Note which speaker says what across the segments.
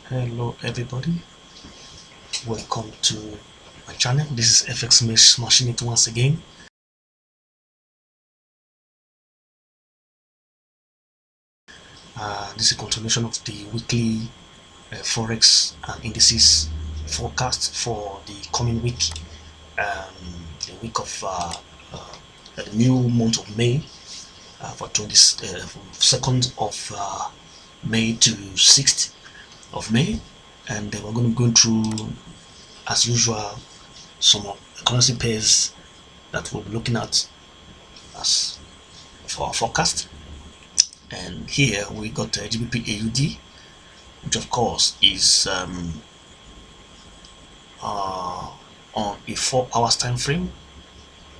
Speaker 1: Hello everybody, welcome to my channel. This is FX Machine It once again. This is a continuation of the weekly Forex and Indices forecast for the coming week, the week of the new month of May, for 22nd of May to 6th of May, and we're going to be going through, as usual, some of the currency pairs that we'll be looking at as for our forecast. And here we got GBP AUD, which of course is on a 4 hours time frame,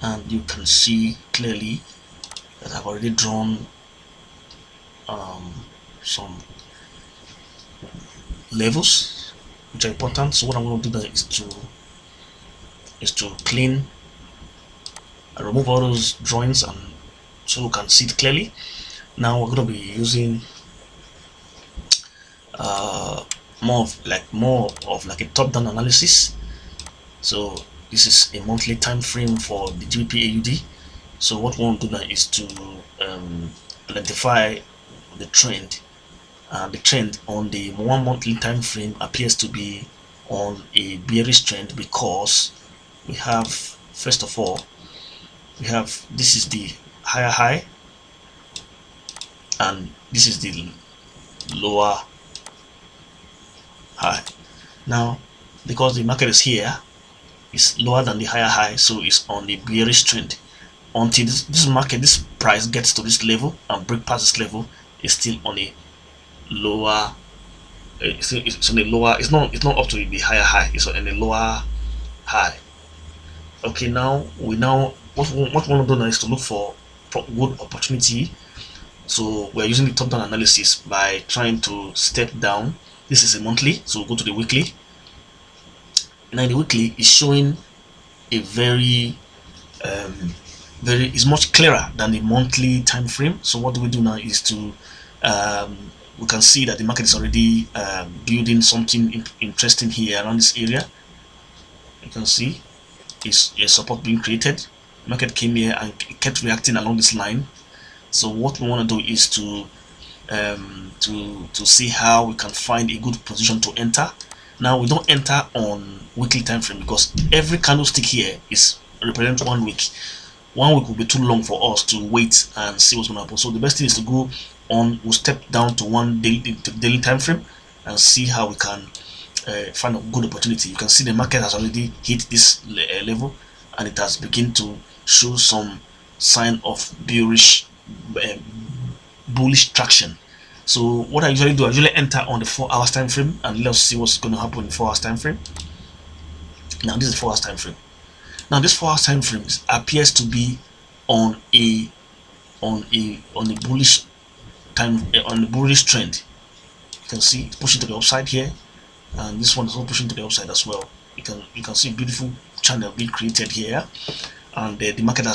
Speaker 1: and you can see clearly that I've already drawn some levels which are important. So what I'm going to do now is to clean and remove all those drawings, and so you can see it clearly. Now we're going to be using more of like a top-down analysis. So this is a monthly time frame for the GBP AUD. So what we want to do now is to identify the trend. The trend on the 1 monthly time frame appears to be on a bearish trend, because we have, first of all, we have, this is the higher high and this is the lower high. Now because the market is here, is lower than the higher high, so it's on the bearish trend. Until this price gets to this level and break past this level, it's still on a lower, it's on a lower, it's not up to the higher high, it's on a lower high. Okay, now what we want to do now is to look for good opportunity. So we're using the top-down analysis by trying to step down. This is a monthly, so we'll go to the weekly. Now the weekly is showing a very is much clearer than the monthly time frame. So what do we do now is to we can see that the market is already building something interesting here around this area. You can see it's a support being created. The market came here and it kept reacting along this line. So what we want to do is to see how we can find a good position to enter. Now we don't enter on weekly time frame, because every candlestick here is represent 1 week. 1 week will be too long for us to wait and see what's going to happen. So the best thing is to go on, we'll step down to one daily time frame and see how we can find a good opportunity. You can see the market has already hit this level, and it has begun to show some sign of bullish traction. So what I usually do, I usually enter on the 4 hours time frame, and let's see what's going to happen in the 4 hours time frame. Now this is the 4 hours time frame. Now this 4 hours time frame appears to be on a bullish trend. You can see it's pushing to the upside here, and this one is also pushing to the upside as well. You can see a beautiful channel being created here, and the market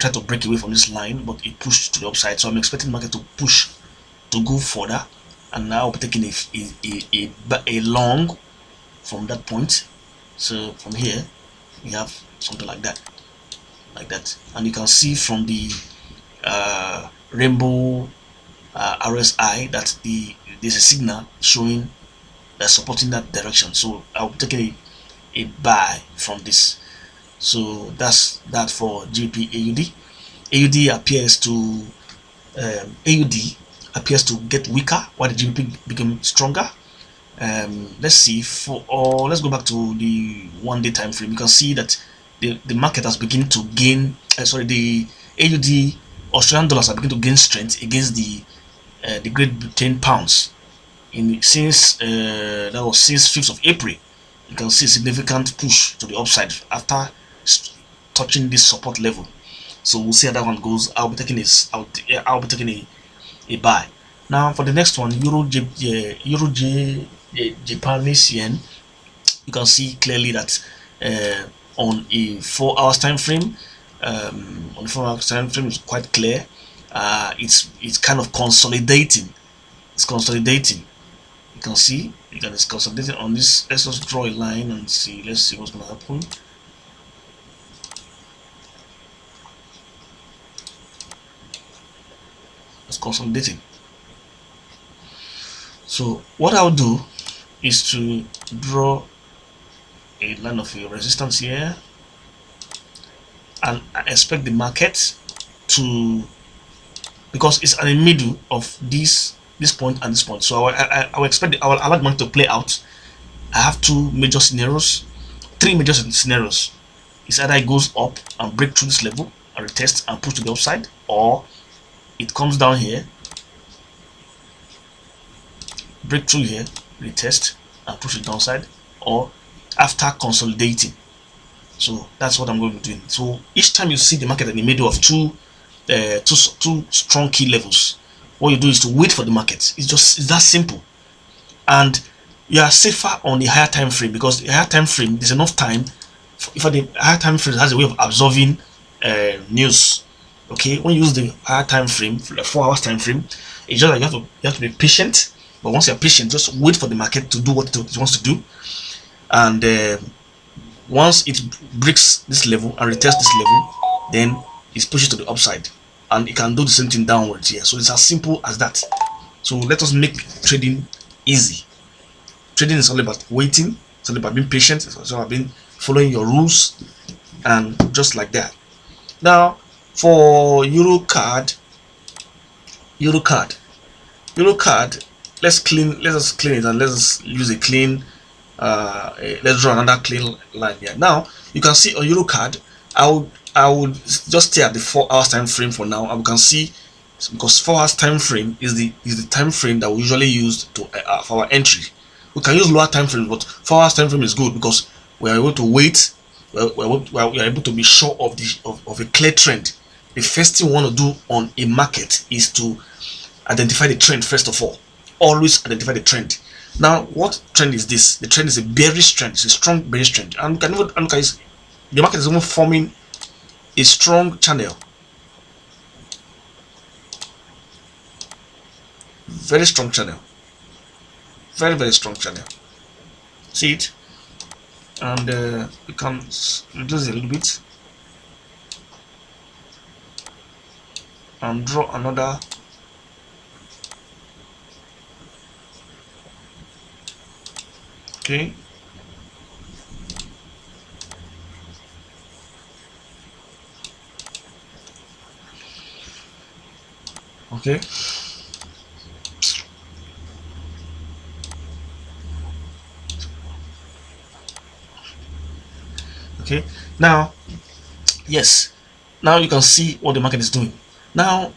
Speaker 1: tried to break away from this line, but it pushed to the upside. So I'm expecting the market to push to go further, and now we're taking a long from that point. So from here we have something like that, and you can see from the rainbow RSI that there's a signal showing that supporting that direction. So I'll take a buy from this. So that's that for GBP AUD. AUD appears to get weaker while the GBP became stronger. Let's see, let's go back to the 1 day time frame. You can see that the market has begun to gain, the AUD Australian dollars are beginning to gain strength against the Great Britain pounds since 5th of April. You can see a significant push to the upside after touching this support level. So we'll see how that one goes. I'll be taking a buy. Now for the next one, Japanese yen, you can see clearly that on a 4 hours time frame, is quite clear. It's kind of consolidating. It's consolidating. You can see you can consolidate it on this. Let's just draw a line and see. Let's see what's going to happen. It's consolidating. So what I'll do is to draw a line of resistance here, and I expect the market to, because it's in the middle of this point and this point, so I will expect I will allow the market to play out. I have three major scenarios. It's either it goes up and break through this level and retest and push to the upside, or it comes down here, break through here, retest and push it downside, or after consolidating. So that's what I'm going to be doing. So each time you see the market in the middle of two strong key levels, what you do is to wait for the market. It's that simple, and you are safer on the higher time frame, because the higher time frame, there's enough time for the higher time frame has a way of absorbing news. Okay, when you use the higher time frame, like 4 hours time frame, it's just like you have to be patient. But once you're patient, just wait for the market to do what it wants to do, and once it breaks this level and retests this level, then it pushes to the upside, and it can do the same thing downwards here. So it's as simple as that. So let us make trading easy. Trading is all about waiting, it's all about being patient, it's all about following your rules, and just like that. Now for euro card, let's clean it, and let's use a clean let's draw another clean line here. Now you can see on euro card, I would just stay at the 4 hours time frame for now, and we can see, because 4 hours time frame is the time frame that we usually use to for our entry. We can use lower time frame, but 4 hours time frame is good because we are able to wait. We are able to be sure of a clear trend. The first thing we want to do on a market is to identify the trend first of all. Always identify the trend. Now, what trend is this? The trend is a bearish trend. It's a strong bearish trend, and we can even the market is even forming a strong channel. Very strong channel. Very, very strong channel. See it? And we can reduce it a little bit and draw another. Okay. Okay. Okay. Now, yes. Now you can see what the market is doing. Now,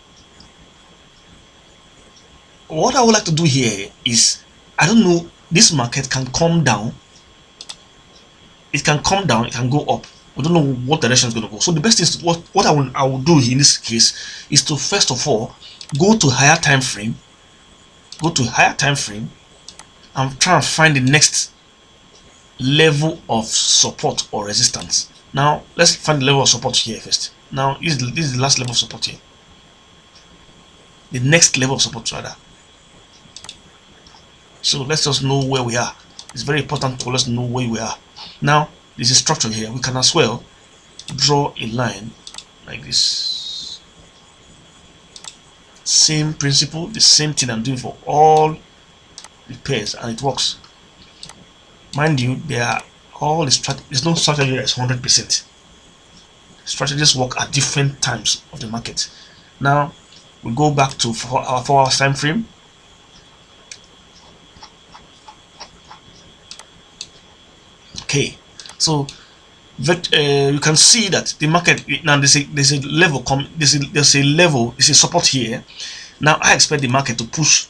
Speaker 1: what I would like to do here is, I don't know, this market can come down. It can come down, it can go up. We don't know what direction is going to go. So the best is what I will do in this case is to first of all go to higher time frame, and try and find the next level of support or resistance. Now let's find the level of support here first. Now this is the last level of support here. The next level of support rather. So let's just know where we are. It's very important to let us know where we are. Now there's a structure here. We can as well draw a line like this. Same principle, the same thing I'm doing for all the pairs, and it works. Mind you, there are all the strategies. There's no strategy that is 100%. Strategies work at different times of the market. Now we go back to our 4 hours time frame. Okay, so you can see that the market now, there's a level, there's a support here. Now I expect the market to push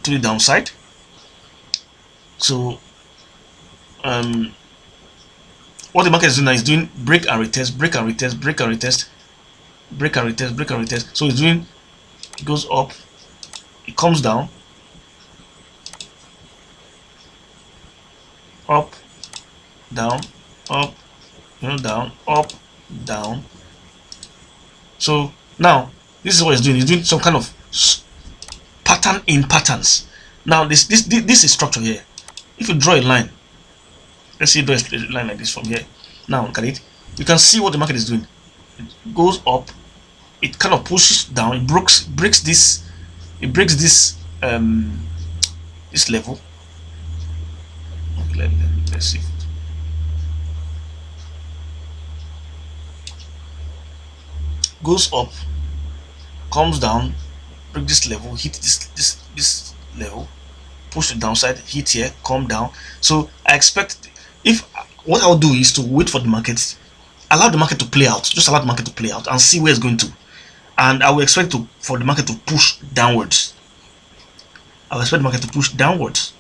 Speaker 1: to the downside. So what the market is doing now is doing break and retest, break and retest, break and retest, break and retest, break and retest. So it's doing, it goes up, it comes down, up, down, up, down, up, down. So now this is what it's doing. It's doing some kind of pattern in patterns. Now this is structure here. If you draw a line, let's see, draw a line like this from here. Now look at it. You can see what the market is doing. It goes up, it kind of pushes down, it breaks this this level. Okay, let's see. Goes up, comes down, break this level, hit this level, push the downside, hit here, come down. So I expect, if what I'll do is to wait for the market, allow the market to play out, just allow the market to play out and see where it's going to. And I will expect for the market to push downwards. I will expect the market to push downwards.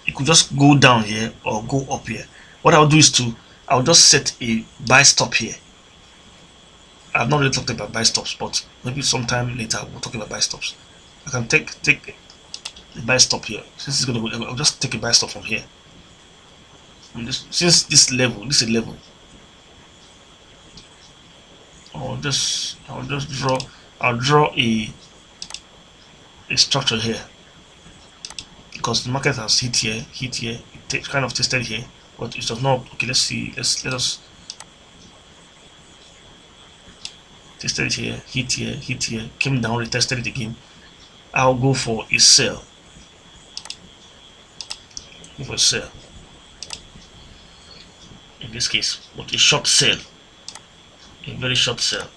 Speaker 1: It could just go down here or go up here. What I'll do is I'll just set a buy stop here. I've not really talked about buy stops, but maybe sometime later we'll talk about buy stops. I can take the buy stop here. Since it's gonna, I'll just take a buy stop from here. Since this is a level, I'll draw a structure here, because the market has hit here, it kind of tested here, but it does not. Okay, let's see. Let us tested it here, hit here, came down, retested it again. I'll go for a sell. Go for a sell. In this case, but a short sell, a very short sell.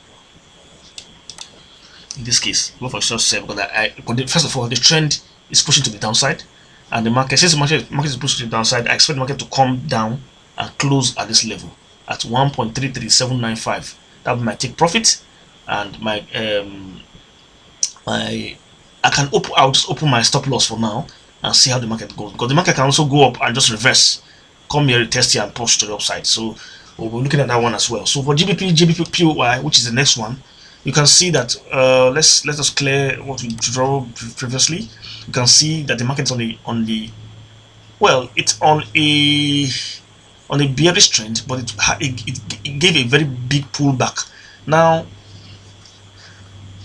Speaker 1: In this case, go for a short sell because first of all, the trend is pushing to the downside, and the market, since the market is pushing to the downside, I expect the market to come down and close at this level at 1.33795. That will be my take profit, and my I'll just open my stop loss for now and see how the market goes, because the market can also go up and just reverse, come here, retest here, and push to the upside. So we'll be looking at that one as well. So for GBP POY, which is the next one, you can see that let us clear what we drew previously. You can see that the market's on the well, it's on a bearish trend, but it gave a very big pullback. Now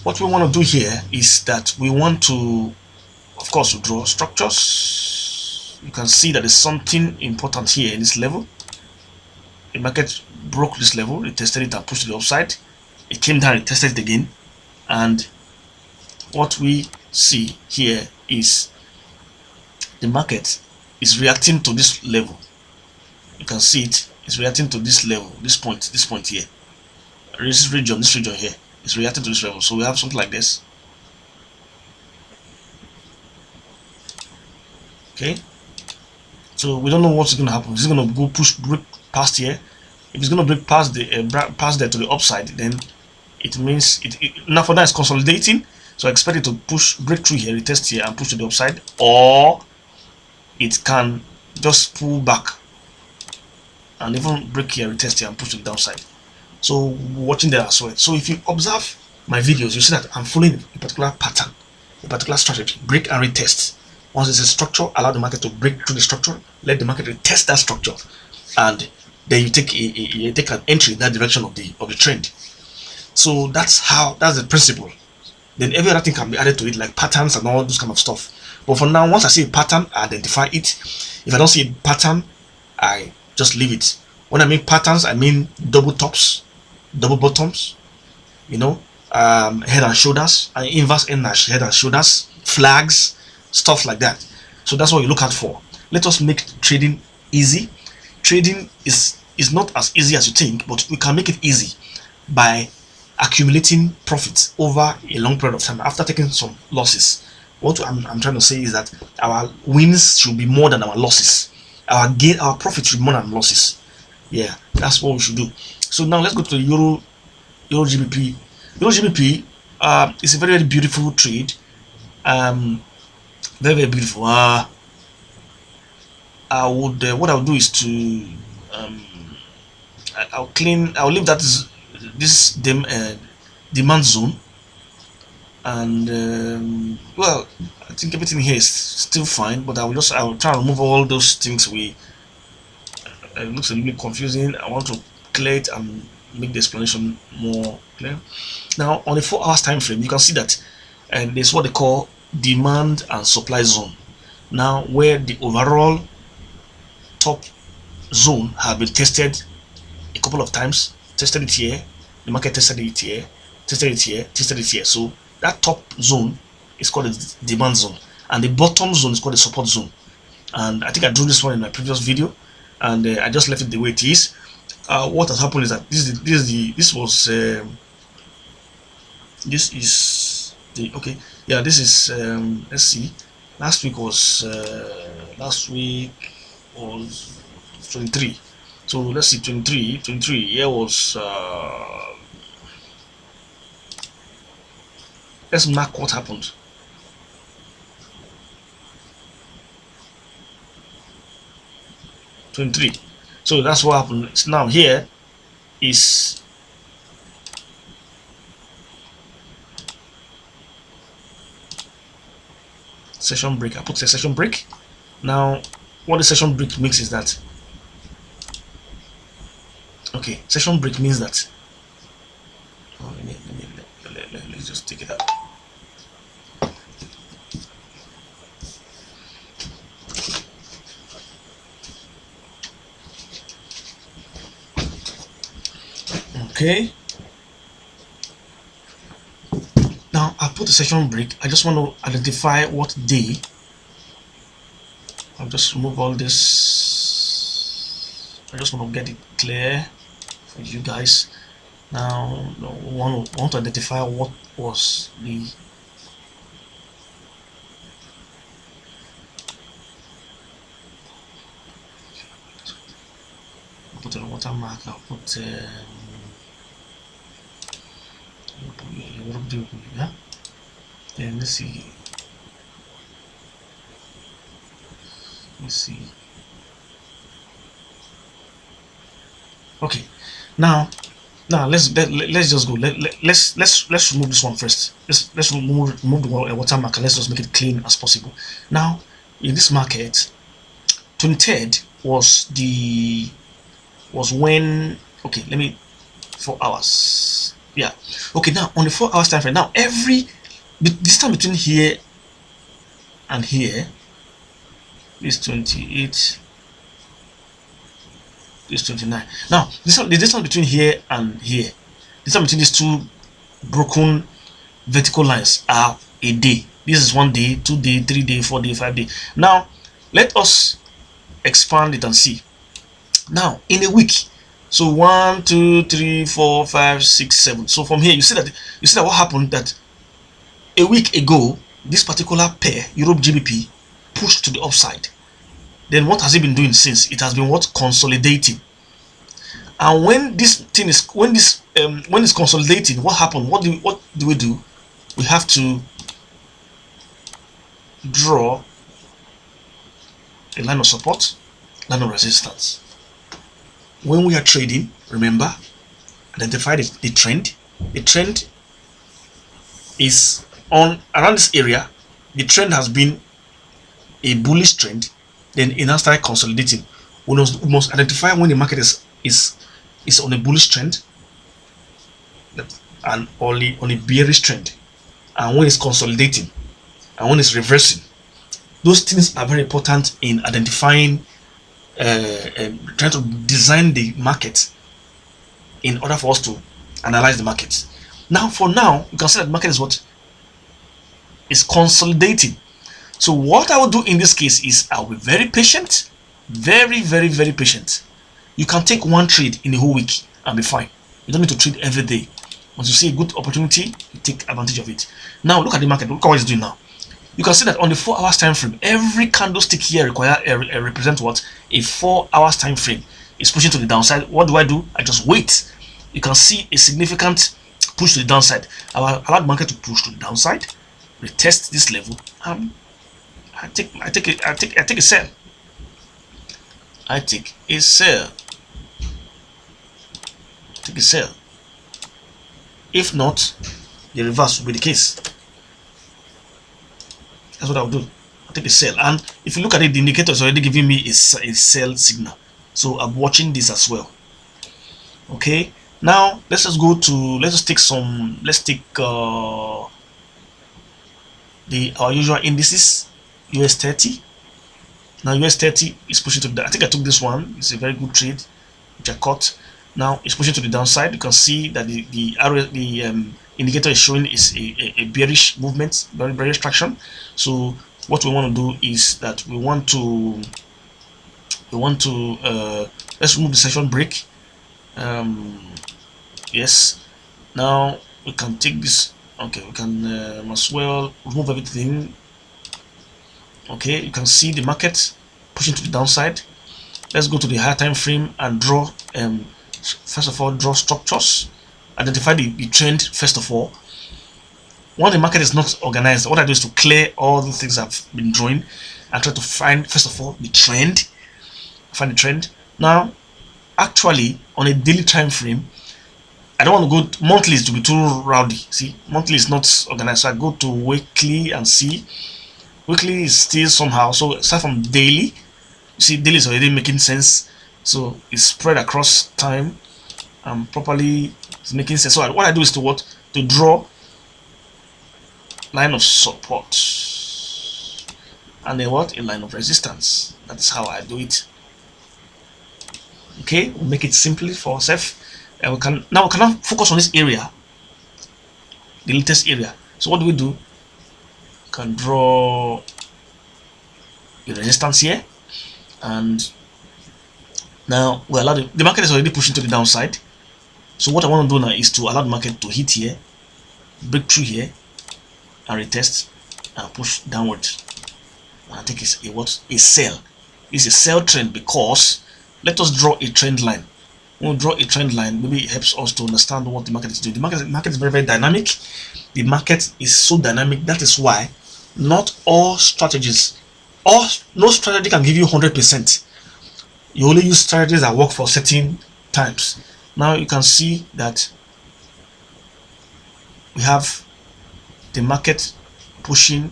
Speaker 1: what we want to do here is that we want to, of course, to draw structures. You can see that there's something important here in this level. The market broke this level, it tested it and pushed to the upside. It came down, it tested it again, and what we see here is the market is reacting to this level. You can see it's reacting to this level, this point here, this region here. It's reacting to this level. So we have something like this. Okay, so we don't know what's going to happen. Is it going to go break past here? If it's going to break past past there to the upside, then it means now for that it's consolidating. So I expect it to break through here, retest here, and push to the upside, or it can just pull back and even break here, retest here, and push to the downside. So watching there as well. So if you observe my videos, you see that I'm following a particular pattern, a particular strategy: break and retest. Once it's a structure, allow the market to break through the structure, let the market retest that structure, and then you take an entry in that direction of the trend. So that's the principle. Then every other thing can be added to it, like patterns and all this kind of stuff. But for now, once I see a pattern, I identify it. If I don't see a pattern, I just leave it. When I mean patterns, I mean double tops, double bottoms, head and shoulders, and inverse head and shoulders, flags, stuff like that. So that's what you look out for. Let us make trading easy. Trading is not as easy as you think, but we can make it easy by accumulating profits over a long period of time after taking some losses. What I'm trying to say is that our wins should be more than our losses. Our profits should be more than losses. Yeah, that's what we should do. So now let's go to the Euro GBP. Euro GBP is a very, very beautiful trade. Very, very beautiful. What I'll do is to I'll leave that this demand zone, and well, I think everything here is still fine, but I'll try to remove all those things it looks a little bit confusing. I want to clear it and make the explanation more clear. Now on a 4 hours time frame, you can see that and there's what they call demand and supply zone. Now, where the overall top zone have been tested a couple of times, tested it here, the market tested it here, tested it here, tested it here. So that top zone is called the demand zone, and the bottom zone is called the support zone. And I think I drew this one in my previous video, and I just left it the way it is. What has happened is that this is the okay, yeah, this is let's see, last week was 23. So let's see, 23 here was let's mark what happened. So that's what happened. So now here is session break. I put a session break. Now what the session break makes is that, okay, session break means that, oh, let's just take it out. Okay, now I put a session break. I just want to identify what day. I'll just remove all this. I just want to get it clear for you guys. Now I want to identify what was the put a watermark. I'll put yeah. Then let's see. Okay, now let's just go. Let's remove this one first. Let's remove the watermark, and let's just make it clean as possible. Now in this market, 23rd was when, okay, let me 4 hours, yeah, okay. Now on the 4 hours time frame, now every distance between here and here is 28, is 29. Now the distance between here and here, the distance between these two broken vertical lines are a day. This is 1 day, 2 day, 3 day, 4 day, 5 day. Now let us expand it and see. Now in a week, so 1 2 3 4 5 6 7, so from here you see that what happened, that a week ago this particular pair, Europe GBP, pushed to the upside. Then what has it been doing since? It has been what? Consolidating. And when this thing is when it's consolidating, what happened? What do we do? We have to draw a line of support, line of resistance. When we are trading, remember, identify the trend. The trend is on around this area. The trend has been a bullish trend, then it now started consolidating. We must identify when the market is on a bullish trend and only on a bearish trend, and when it's consolidating and when it's reversing. Those things are very important in identifying, trying to design the market in order for us to analyze the market. Now, for now, you can see that the market is what? Is consolidating. So what I will do in this case is I will be very patient, very patient. You can take one trade in a whole week and be fine. You don't need to trade every day. Once you see a good opportunity, you take advantage of it. Now look at the market. Look at what it's doing now. You can see that on the 4 hours time frame, every candlestick here represents what? A 4 hours time frame. It's pushing to the downside. What do? I just wait. You can see a significant push to the downside. I will allow the market to push to the downside, retest this level, and I take a sell. I take a sell. Take a sell. If not, the reverse will be the case. That's what I'll do. I'll take a sell. And if you look at it, the indicator is already giving me a sell signal. So I'm watching this as well. Okay. Now let's just go to, let's take our usual indices, US 30. Now US 30 is pushing to the, I think I took this one. It's a very good trade which I caught. Now it's pushing to the downside. You can see that the indicator is showing is a bearish movement, very bearish traction. So what we want to do is that we want to let's remove the session break. Yes, now we can take this. Okay, we can as well remove everything. Okay, you can see the market pushing to the downside. Let's go to the higher time frame and draw first of all draw structures, identify the trend first of all. When the market is not organized, what I do is to clear all the things I've been drawing and try to find first of all the trend. Find the trend. Now actually on a daily time frame, I don't want to go monthly to be too rowdy. See, monthly is not organized, so I go to weekly and see. Weekly is still somehow, so start from daily. You see, daily is already making sense, so it's spread across time and properly it's making sense. So what I do is to draw line of support and then a line of resistance. That's how I do it. Okay, we'll make it simply for ourselves, and we can now focus on this area, the latest area. So what do? We can draw a resistance here, and now we allow the market is already pushing to the downside. So what I want to do now is to allow the market to hit here, break through here, and retest and push downwards. I think it's a sell. It's a sell trend because let us draw a trend line. When we draw a trend line, maybe it helps us to understand what the market is doing. The market is very, very dynamic. The market is so dynamic. That is why not all strategies, no strategy can give you 100%. You only use strategies that work for certain times. Now you can see that we have the market pushing.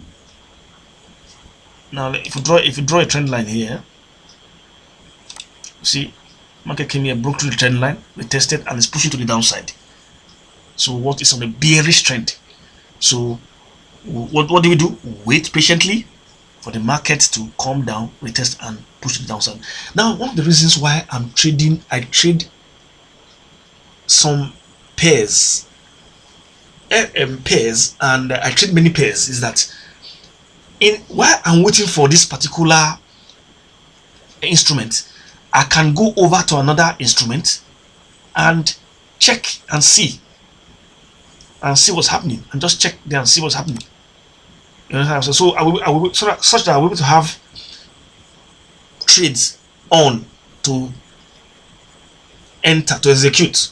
Speaker 1: Now if you draw a trend line here, you see market came here, broke through the trend line, retested, and is pushing to the downside. So what is on a bearish trend? So what do? Wait patiently for the market to come down, retest, and push to the downside. Now one of the reasons why I trade some pairs and I trade many pairs is that while I'm waiting for this particular instrument, I can go over to another instrument and check and see what's happening, and just check there and see what's happening. You know, so I will such that I will be able to have trades on to enter to execute.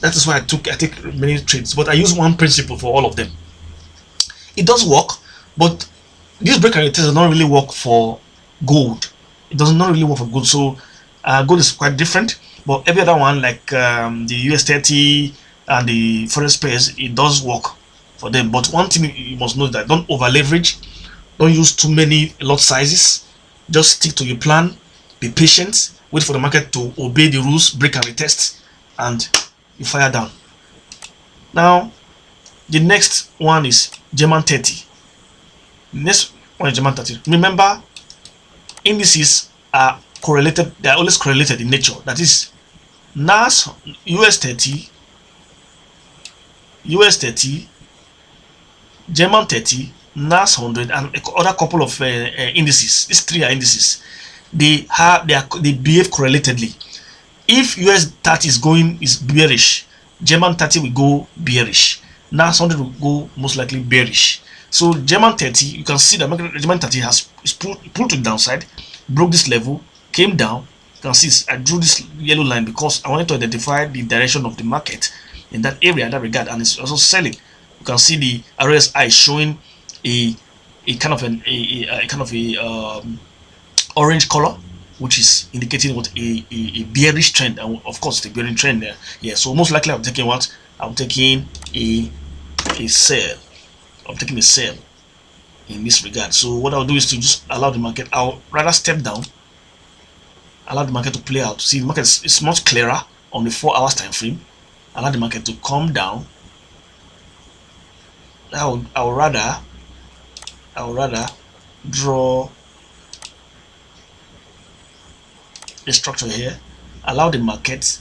Speaker 1: That is why I take many trades, but I use one principle for all of them. It does work, but this break and retest does not really work for gold. It does not really work for gold. So gold is quite different, but every other one like the US 30 and the forex pairs, it does work for them. But one thing you must know is that don't over leverage, don't use too many lot sizes. Just stick to your plan, be patient, wait for the market to obey the rules, break and retest, and you fire down. Now the next one is German 30. Next one is German 30. Remember, indices are correlated, they are always correlated in nature. That is NAS US 30, German 30, NAS 100, and other couple of indices. These three are indices. They behave correlatedly. If US 30 is bearish, German 30 will go bearish. NAS 100 will go most likely bearish. So German 30, you can see that German 30 is pulled to the downside, broke this level, came down. You can see I drew this yellow line because I wanted to identify the direction of the market in that area, in that regard, and it's also selling. You can see the RSI showing a kind of orange color, which is indicating what a bearish trend, and of course the bearish trend there. Yeah, so most likely I'm taking what? I'm taking a sell. I'm taking a sell in this regard. So what I'll do is to just allow the market, I'll rather step down, allow the market to play out. See, the market is much clearer on the 4 hours time frame. Allow the market to come down. I would rather I would rather draw a structure here, allow the market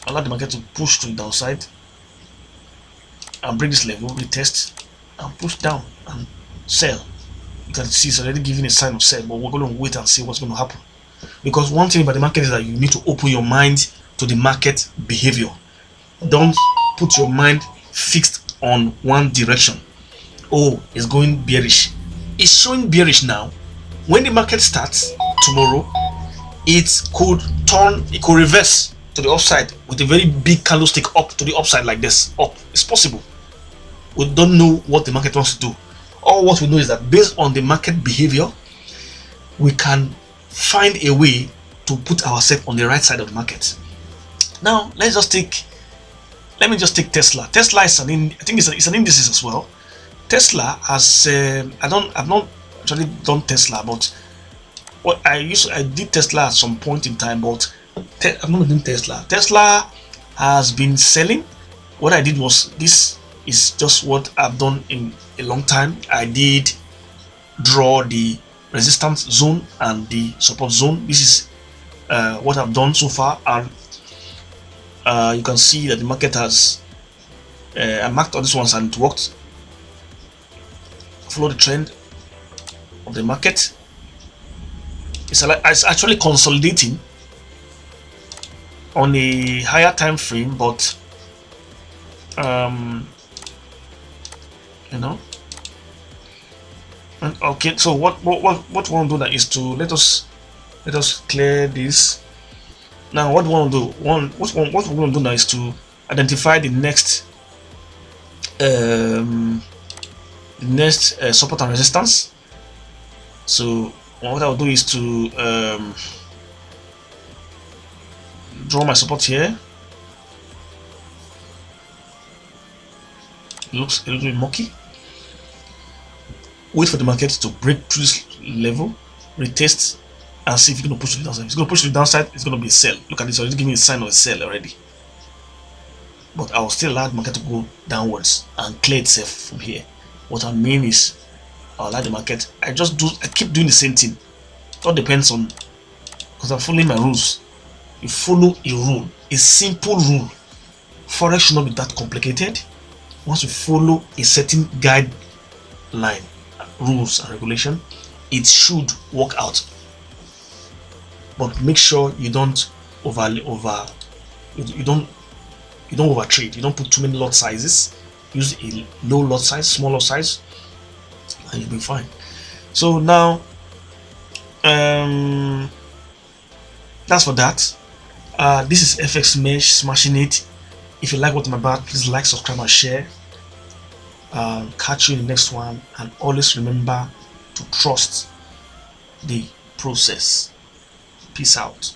Speaker 1: to push to the downside and break this level, retest and push down and sell. You can see it's already giving a sign of sell, but we're going to wait and see what's going to happen. Because one thing about the market is that you need to open your mind to the market behavior. Don't put your mind fixed on one direction. Oh, it's going bearish. It's showing bearish now. When the market starts tomorrow, it could reverse to the upside with a very big candlestick up to the upside like this. Up. It's possible. We don't know what the market wants to do. All what we know is that based on the market behavior, we can find a way to put ourselves on the right side of the market. Now let me just take Tesla. Tesla is I think it's an indices as well. Tesla has I've not actually done Tesla, but what I did Tesla at some point in time, but I've not done Tesla. Tesla has been selling. What I did was, this is just what I've done in a long time. I did draw the resistance zone and the support zone. This is what I've done so far, and you can see that the market has I marked all these ones and it worked. Follow the trend of the market. It's actually consolidating on a higher time frame, but you know. And okay, so what we want to do now is to let us clear this. Now what we want to do, what we want to do now is to identify the next support and resistance. So what I'll do is to draw my support here. It looks a little bit murky. Wait for the market to break through this level, retest, and see if it's going to push to the downside. If it's going to push to the downside, it's going to be a sell. Look at this, already giving me a sign of a sell already. But I will still allow the market to go downwards and clear itself from here. What I mean is, I'll allow the market. I keep doing the same thing. It all depends on, because I'm following my rules. You follow a rule, a simple rule. Forex should not be that complicated. Once you follow a certain guideline, rules and regulation, it should work out. But make sure you don't you don't overtrade. You don't put too many lot sizes. Use a low lot size, small lot size, and you'll be fine. So now that's for that. This is FX Mesh Smashing It. If you like what I'm about, please like, subscribe and share. Catch you in the next one, and always remember to trust the process. Peace out.